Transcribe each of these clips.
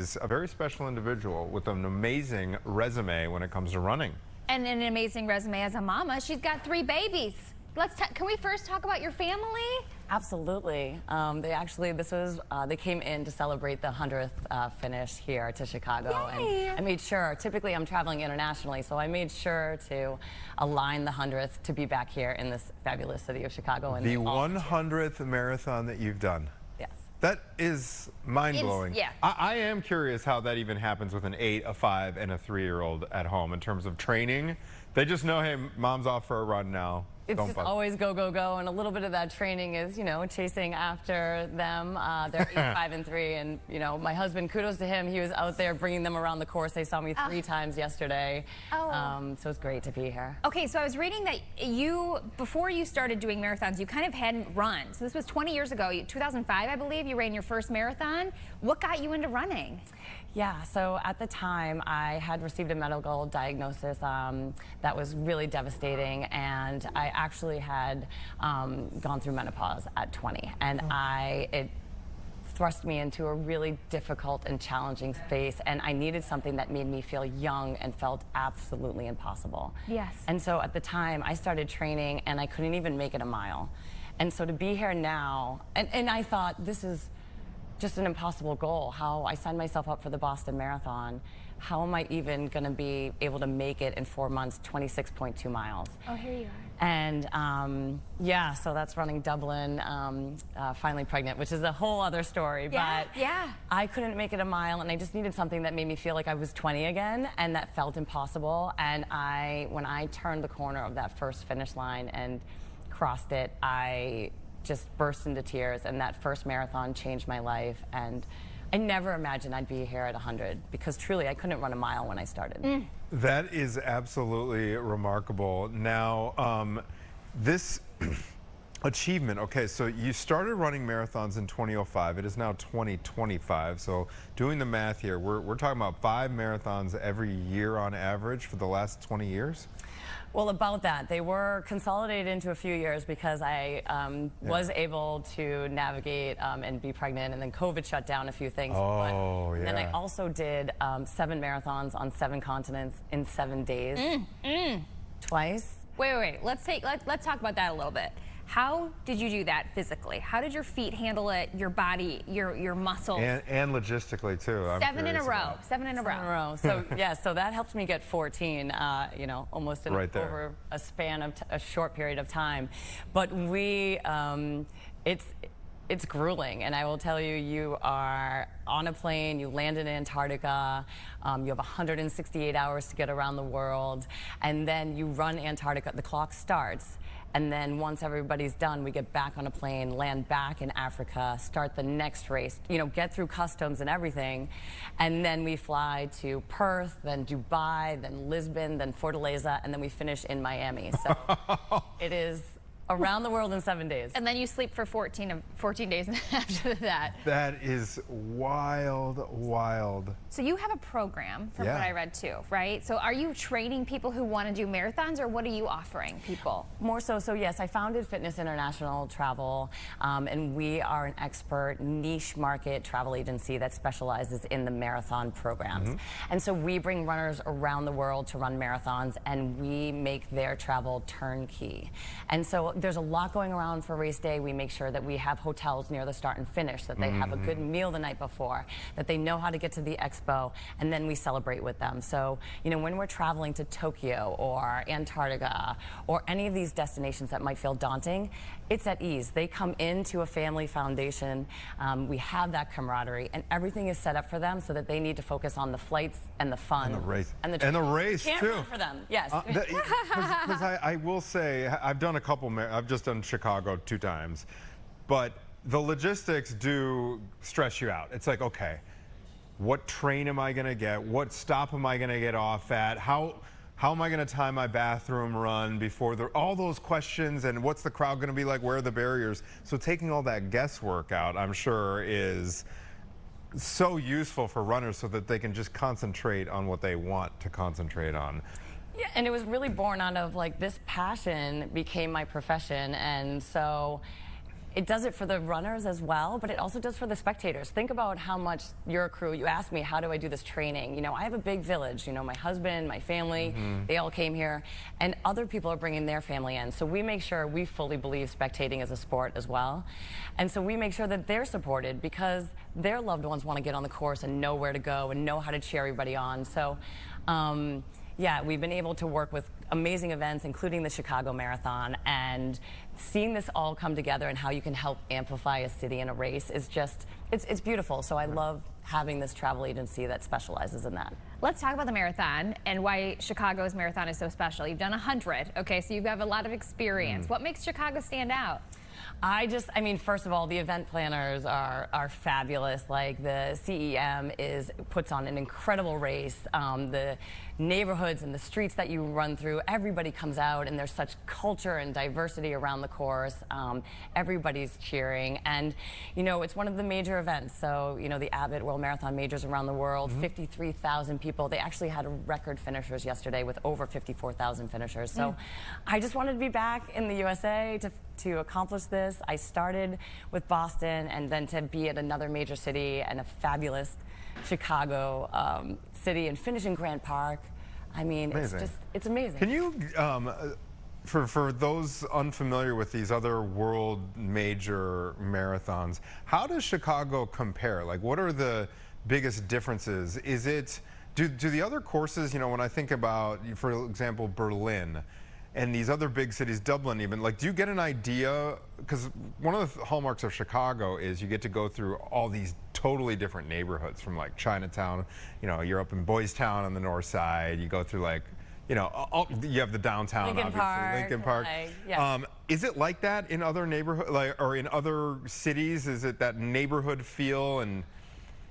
is a very special individual with an amazing resume when it comes to running. And an amazing resume as a mama. She's got 3 babies. Can we first talk about your family? Absolutely. They came in to celebrate the 100th finish here to Chicago. Yay. And I made sure, typically I'm traveling internationally, so I made sure to align the 100th to be back here in this fabulous city of Chicago. And the 100th marathon that you've done. Yes. That is mind-blowing. Yeah. I am curious how that even happens with an 8, a 5, and a 3-year-old at home in terms of training. They just know, hey, mom's off for a run now. It's just always go, go, go, and a little bit of that training is, chasing after them. They're 8, 5, and 3, and, my husband, kudos to him, he was out there bringing them around the course. They saw me 3 times yesterday, so it's great to be here. Okay, so I was reading that before you started doing marathons, you kind of hadn't run. So this was 20 years ago, 2005, I believe, you ran your first marathon. What got you into running? Yeah, so at the time, I had received a medical diagnosis that was really devastating, and I actually had gone through menopause at 20, and it thrust me into a really difficult and challenging space, and I needed something that made me feel young and felt absolutely impossible. Yes. And so at the time, I started training, and I couldn't even make it a mile. And so to be here now, and I thought, this is just an impossible goal. How I signed myself up for the Boston Marathon. How am I even going to be able to make it in 4 months, 26.2 miles? Oh, here you are. And yeah, so that's running Dublin, finally pregnant, which is a whole other story. Yeah, but yeah. I couldn't make it a mile, and I just needed something that made me feel like I was 20 again, and that felt impossible. And when I turned the corner of that first finish line and crossed it, I just burst into tears, and that first marathon changed my life. And I never imagined I'd be here at 100, because truly I couldn't run a mile when I started. That is absolutely remarkable. Now, this achievement, okay, so you started running marathons in 2005. It is now 2025. So doing the math here, we're talking about 5 marathons every year on average for the last 20 years? Well, about that. They were consolidated into a few years because I was able to navigate and be pregnant, and then COVID shut down a few things. Then I also did 7 marathons on 7 continents in 7 days. Twice. Wait. Let's talk about that a little bit. How did you do that physically? How did your feet handle it, your body, your muscles? And logistically, too. 7 in a row. 7 in a row. So, yeah, so that helped me get 14, almost over a span of a short period of time. But it's grueling, and I will tell you, you are on a plane, you land in Antarctica, you have 168 hours to get around the world, and then you run Antarctica, the clock starts, and then once everybody's done, we get back on a plane, land back in Africa, start the next race, get through customs and everything, and then we fly to Perth, then Dubai, then Lisbon, then Fortaleza, and then we finish in Miami. So it is around the world in 7 days. And then you sleep for 14 days after that. That is wild, wild. So you have a program, from what I read too, right? So are you training people who want to do marathons, or what are you offering people? More so, yes, I founded Fitness International Travel, and we are an expert niche market travel agency that specializes in the marathon programs. And so we bring runners around the world to run marathons, and we make their travel turnkey. And so there's a lot going around for race day. We make sure that we have hotels near the start and finish, that they have a good meal the night before, that they know how to get to the expo, and then we celebrate with them. So, when we're traveling to Tokyo or Antarctica or any of these destinations that might feel daunting, it's at ease. They come into a family foundation. We have that camaraderie, and everything is set up for them so that they need to focus on the flights and the fun. And the race. And the race, can't too. run for them, yes. Because I will say, I've done a couple, I've just done Chicago 2 times, but the logistics do stress you out. It's like, okay, what train am I going to get? What stop am I going to get off at? How am I going to time my bathroom run before all those questions, and what's the crowd going to be like? Where are the barriers? So taking all that guesswork out, I'm sure, is so useful for runners so that they can just concentrate on what they want to concentrate on. Yeah, and it was really born out of, this passion became my profession, and so it does it for the runners as well, but it also does for the spectators. Think about how much your crew, you asked me, how do I do this training? You know, I have a big village, you know, my husband, my family, they all came here, and other people are bringing their family in. So we make sure, we fully believe spectating is a sport as well. And so we make sure that they're supported because their loved ones want to get on the course and know where to go and know how to cheer everybody on. So, yeah, we've been able to work with amazing events, including the Chicago Marathon, and seeing this all come together and how you can help amplify a city in a race is just, it's beautiful. So I love having this travel agency that specializes in that. Let's talk about the marathon and why Chicago's marathon is so special. You've done 100, okay, so you have a lot of experience. What makes Chicago stand out? I mean, first of all, the event planners are fabulous. Like the CEM puts on an incredible race. The neighborhoods and the streets that you run through, everybody comes out, and there's such culture and diversity around the course. Everybody's cheering, and you know, it's one of the major events. So you know, the Abbott World Marathon majors around the world, 53,000 people. They actually had record finishers yesterday with over 54,000 finishers. So I just wanted to be back in the USA to accomplish this. I started with Boston, and then to be at another major city and a fabulous Chicago city, and finish in Grant Park. I mean, it's amazing. Can you, for those unfamiliar with these other world major marathons, how does Chicago compare? Like, what are the biggest differences? Is it, do the other courses, you know, when I think about, for example, Berlin, and these other big cities, Dublin even, like, do you get an idea? Because one of the hallmarks of Chicago is you get to go through all these totally different neighborhoods, from like Chinatown, you know, you're up in Boys Town on the north side, you go through like, you know, you have the downtown, Lincoln Park. Yeah. Is it like that in other neighborhoods, like, or in other cities? Is it that neighborhood feel? And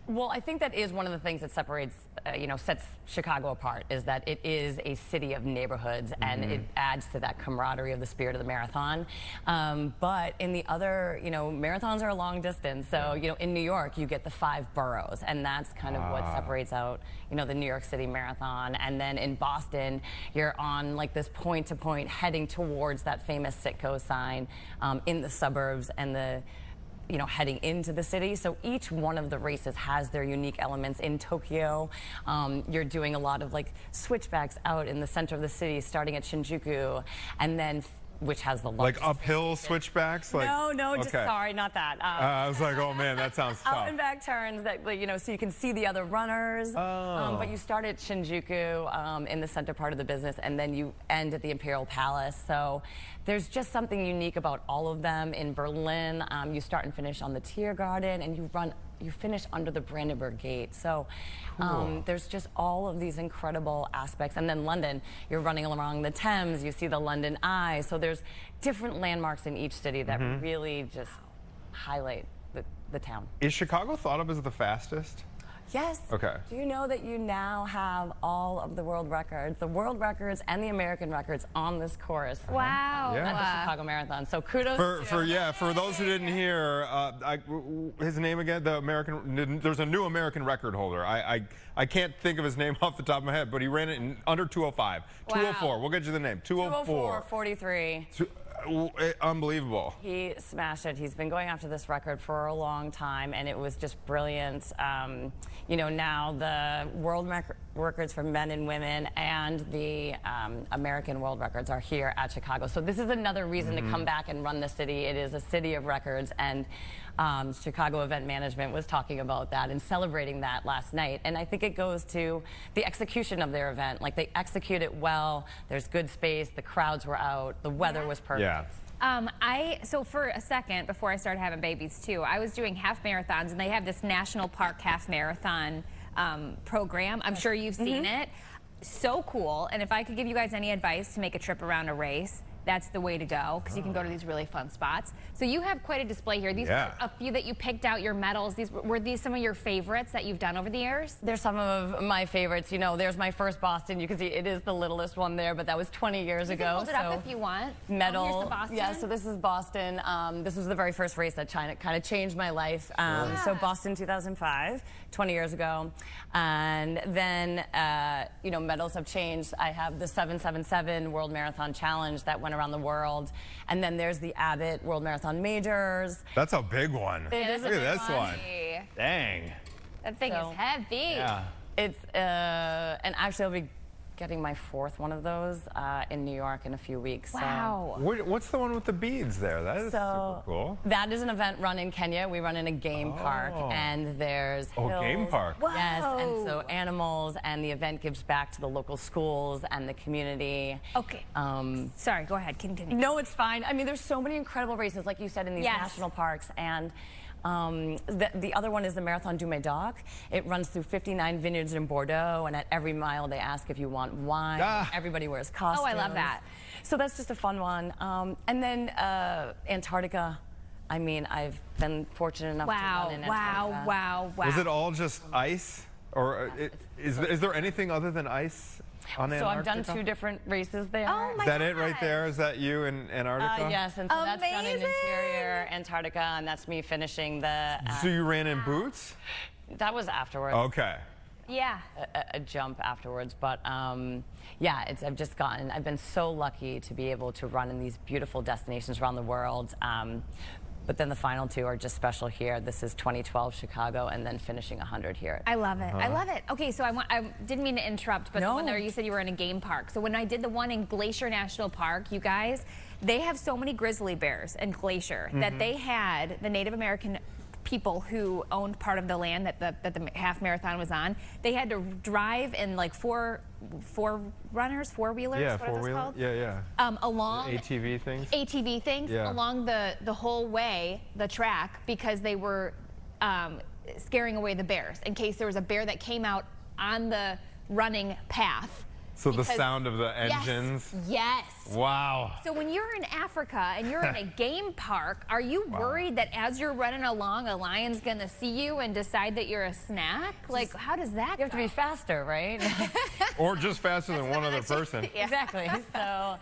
well, I think that is one of the things that separates, you know, sets Chicago apart, is that it is a city of neighborhoods, and it adds to that camaraderie of the spirit of the marathon. But in the other, you know, marathons are a long distance. So, you know, in New York, you get the 5 boroughs, and that's kind of what separates out, you know, the New York City Marathon. And then in Boston, you're on like this point-to-point heading towards that famous Sitco sign in the suburbs, and the, you know, heading into the city. So each one of the races has their unique elements. In Tokyo, you're doing a lot of like switchbacks out in the center of the city, starting at Shinjuku, and then which has the largest, like uphill switchbacks? Like, no, just sorry, not that. I was like, oh man, that sounds tough. Out and back turns that, you know, so you can see the other runners. But you start at Shinjuku in the center part of the business, and then you end at the Imperial Palace. So there's just something unique about all of them. In Berlin, you start and finish on the Tiergarten, and you finish under the Brandenburg Gate. So there's just all of these incredible aspects. And then London, you're running along the Thames, you see the London Eye. So there's different landmarks in each city that really just highlight the town. Is Chicago thought of as the fastest? Yes. Okay. Do you know that you now have all of the world records and the American records on this course? Wow. Yeah. At the Chicago Marathon. So kudos for those who didn't hear, his name again, there's a new American record holder. I can't think of his name off the top of my head, but he ran it in under 205. 204. We'll get you the name. 204. 43. Unbelievable. He smashed it. He's been going after this record for a long time, and it was just brilliant. You know, now the world records for men and women and the American world records are here at Chicago. So this is another reason to come back and run the city. It is a city of records, and Chicago Event Management was talking about that and celebrating that last night. And I think it goes to the execution of their event. Like, they execute it well. There's good space. The crowds were out. The weather was perfect. Yeah. So for a second, before I started having babies too, I was doing half marathons, and they have this National Park Half Marathon program. I'm sure you've seen it. So cool. And if I could give you guys any advice to make a trip around a race, that's the way to go, because you can go to these really fun spots. So you have quite a display here. These were a few that you picked out, your medals. Were these some of your favorites that you've done over the years? They're some of my favorites. You know, there's my first Boston. You can see it is the littlest one there, but that was 20 years ago. Hold it up if you want. Medal. Here's the Boston. Yeah, so this is Boston. This was the very first race that kind of changed my life. So Boston 2005, 20 years ago. And then, you know, medals have changed. I have the 777 World Marathon Challenge that went around the world. And then there's the Abbott World Marathon Majors. That's a big one. It is a Look big at this one. one. Dang. That thing So- is heavy. Yeah. It's, and actually I'll be getting my 4th one of those in New York in a few weeks. so- Wow. What's the one with the beads there? That is super cool. That is an event run in Kenya. We run in a game park, Oh. and there's Game hills. park. Yes, and so Whoa. animals, and the event gives back to the local schools and the community. Okay. Sorry, go ahead. Continue. No, it's fine. I mean, there's so many incredible races, like you said, in these Yes. national parks. And the other one is the Marathon du Médoc. It runs through 59 vineyards in Bordeaux, and at every mile they ask if you want wine. Ah. Everybody wears costumes. Oh, I love that. So that's just a fun one. And then Antarctica. I mean, I've been fortunate enough to Wow, run in wow, Antarctica. wow, wow. Was it all just ice? Or is there anything other than ice on So I've Antarctica? done 2 different races there. Oh my Is that it right God. there? Is that you in Antarctica? Yes, and so that's done in Amazing. interior Antarctica, and that's me finishing the. So you ran in boots? That was afterwards. Okay. Yeah. A jump afterwards, but yeah, I've been so lucky to be able to run in these beautiful destinations around the world. But then the final 2 are just special here. This is 2012 Chicago, and then finishing 100 here. I love it. I love it. Okay, so I didn't mean to interrupt, but the No. one there you said you were in a game park. So when I did the one in Glacier National Park, you guys, they have so many grizzly bears in Glacier that they had the Native American people who owned part of the land that the half marathon was on. They had to drive in like four-wheelers. Yeah, what are those four-wheeler. called? Yeah. Along ATV things. ATV things Yeah. along the whole way, the track, because they were scaring away the bears in case there was a bear that came out on the running path. So the Because- sound of the engines. Yes. Wow. So when you're in Africa and you're in a game park, are you worried that as you're running along, a lion's gonna see you and decide that you're a snack? Like, how does that You have to be faster, right? Or just faster than one other person. Exactly. So,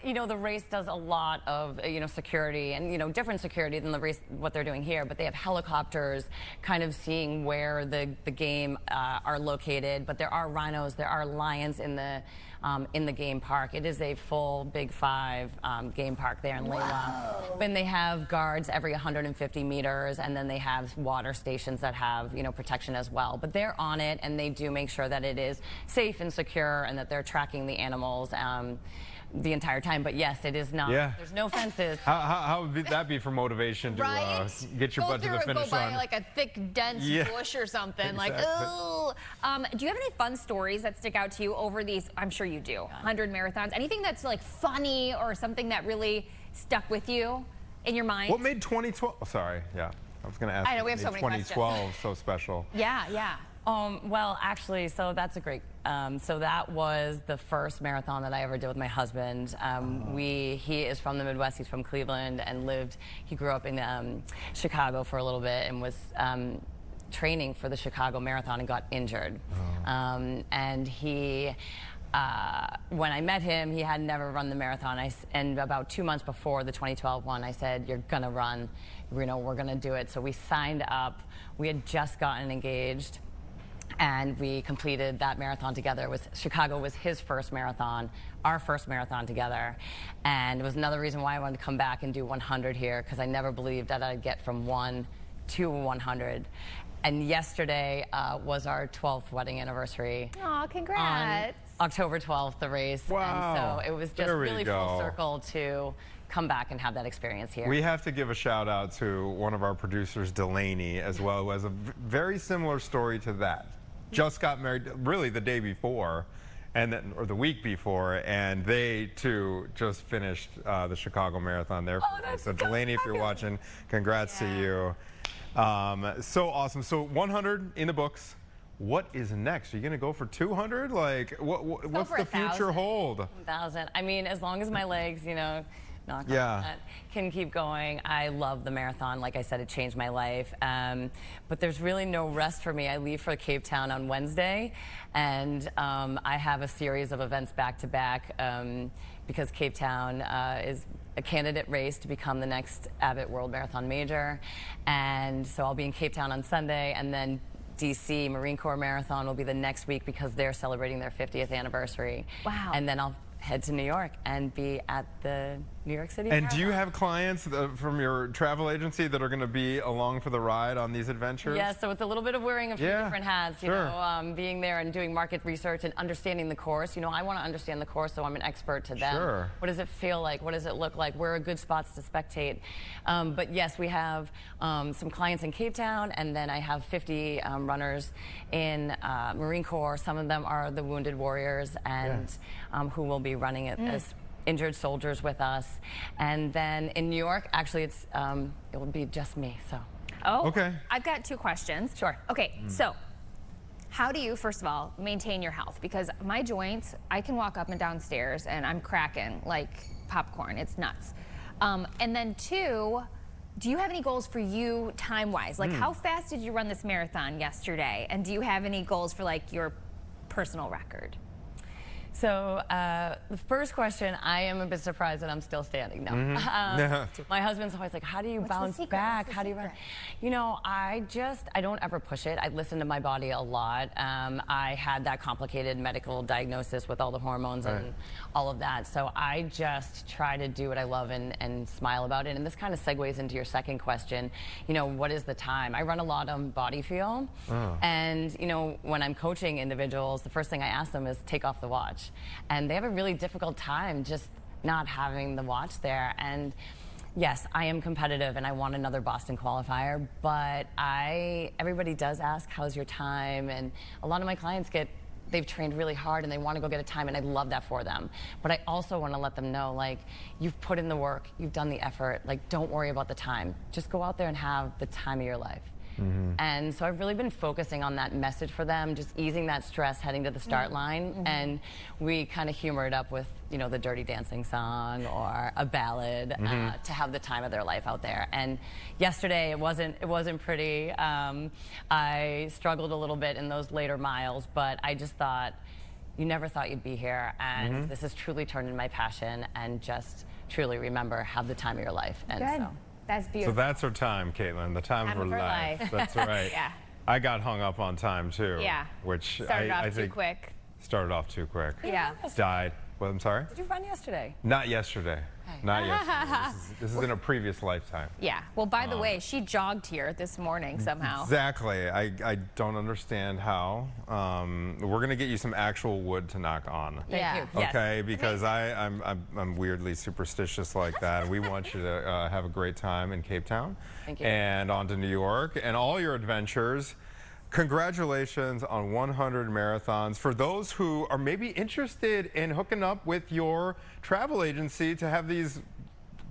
you know, the race does a lot of, security and, different security than the race, what they're doing here. But they have helicopters kind of seeing where the game are located. But there are rhinos, there are lions in the game park. It is a full Big 5 game park there in Layla. And they have guards every 150 meters, and then they have water stations that have, protection as well. But they're on it, and they do make sure that it is safe and secure, and that they're tracking the animals the entire time. But yes, it is not. Yeah. There's no fences. How would that be for motivation to Right? get your Go butt to through the or finish go by line? like a thick, dense Yeah. bush or something. Like, Exactly. ooh. Do you have any fun stories that stick out to you over these? I'm sure you do. 100 marathons. Anything that's like funny or something that really stuck with you in your mind? What made 2012? Oh, sorry, yeah. I was going to ask. I know, we what have so made many questions. 2012 so special. Yeah. Well, actually, so that's a great. So that was the first marathon that I ever did with my husband. He is from the Midwest. He's from Cleveland and he grew up in Chicago for a little bit and was training for the Chicago Marathon and got injured. And he, when I met him, he had never run the marathon. And about 2 months before the 2012 one, I said, "You're gonna run. We're gonna do it." So we signed up. We had just gotten engaged. And we completed that marathon together. Chicago was his first marathon, our first marathon together. And it was another reason why I wanted to come back and do 100 here, because I never believed that I'd get from 1 to 100. And yesterday was our 12th wedding anniversary. Aw, congrats. On October 12th, the race. Wow. And so it was just There we really go. full circle to come back and have that experience here. We have to give a shout out to one of our producers, Delaney, as well, who has a very similar story to that. Just got married really the day before, or the week before, and they too just finished the Chicago Marathon there. So Delaney, if you're watching, congrats to you. So awesome. So 100 in the books. What is next? Are you going to go for 200? Like, what's for the future 1,000. hold? 1,000. I mean, as long as my legs, knock on that, can keep going. I love the marathon. Like I said, it changed my life. But there's really no rest for me. I leave for Cape Town on Wednesday, and I have a series of events back to back because Cape Town is a candidate race to become the next Abbott World Marathon Major. And so I'll be in Cape Town on Sunday, and then DC Marine Corps Marathon will be the next week because they're celebrating their 50th anniversary. Wow. And then I'll head to New York and be at the New York City And do you Marathon. have clients from your travel agency that are going to be along for the ride on these adventures? Yes, so it's a little bit of wearing a few Yeah, different hats, you sure. know, being there and doing market research and understanding the course. You know, I want to understand the course, so I'm an expert to them. Sure. What does it feel like? What does it look like? Where are good spots to spectate? But yes, we have some clients in Cape Town, and then I have 50 runners in Marine Corps. Some of them are the wounded warriors, and who will be running it as injured soldiers with us. And then in New York, actually, it will be just me. So. Oh, Okay. I've got 2 questions. Sure. Okay, so how do you, first of all, maintain your health? Because my joints, I can walk up and down stairs and I'm cracking like popcorn. It's nuts. And then 2, do you have any goals for you time-wise? Like, how fast did you run this marathon yesterday? And do you have any goals for like your personal record? So the first question, I am a bit surprised that I'm still standing. No. My husband's always like, how do you bounce back? How do you run? You know, I don't ever push it. I listen to my body a lot. I had that complicated medical diagnosis with all the hormones and all of that. So I just try to do what I love and smile about it. And this kind of segues into your second question. You know, what is the time? I run a lot on body feel. And, you know, when I'm coaching individuals, the first thing I ask them is take off the watch. And they have a really difficult time just not having the watch there. And yes, I am competitive and I want another Boston qualifier, but everybody does ask, how's your time? And a lot of my clients they've trained really hard and they want to go get a time, and I love that for them. But I also want to let them know, like, you've put in the work, you've done the effort, like, don't worry about the time. Just go out there and have the time of your life. And so I've really been focusing on that message for them, just easing that stress heading to the start line. And we kind of humor it up with, you know, the Dirty Dancing song or a ballad to have the time of their life out there. And yesterday it wasn't pretty. I struggled a little bit in those later miles, but I just thought, you never thought you'd be here, and this has truly turned into my passion. And just truly remember, have the time of your life. And Good. so. That's So beautiful. that's her time, Caitlin, the time of her life. That's right. Yeah. I got hung up on time too. Yeah. Which Started I off too think quick. started off too quick. Yeah. Died. Well, I'm sorry? Did you run yesterday? Not yesterday. Okay. Not yesterday. This is in a previous lifetime. Yeah. Well, by the way, she jogged here this morning somehow. Exactly. I don't understand how. We're going to get you some actual wood to knock on. Yeah. Thank you. Yes. Okay, because I'm weirdly superstitious like that. We want you to have a great time in Cape Town. Thank you. And on to New York and all your adventures. Congratulations on 100 marathons. For those who are maybe interested in hooking up with your travel agency to have these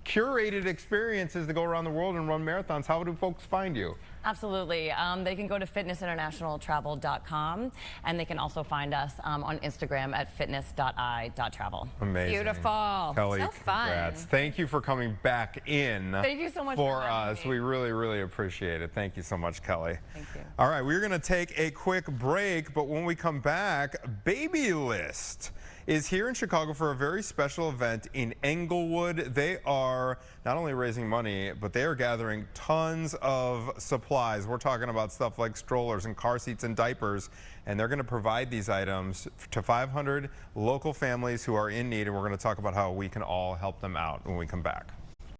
curated experiences to go around the world and run marathons, how do folks find you? Absolutely. They can go to fitnessinternationaltravel.com, and they can also find us on Instagram at fitness.i.travel. Amazing. Beautiful. Kelly, So fun. congrats. Thank you for coming back in. Thank you so much for for having us. me. We really, really appreciate it. Thank you so much, Kelly. Thank you. All right, we're going to take a quick break, but when we come back, Baby List is here in Chicago for a very special event in Englewood. They are not only raising money, but they are gathering tons of supplies. We're talking about stuff like strollers and car seats and diapers, and they're going to provide these items to 500 local families who are in need, and we're going to talk about how we can all help them out when we come back.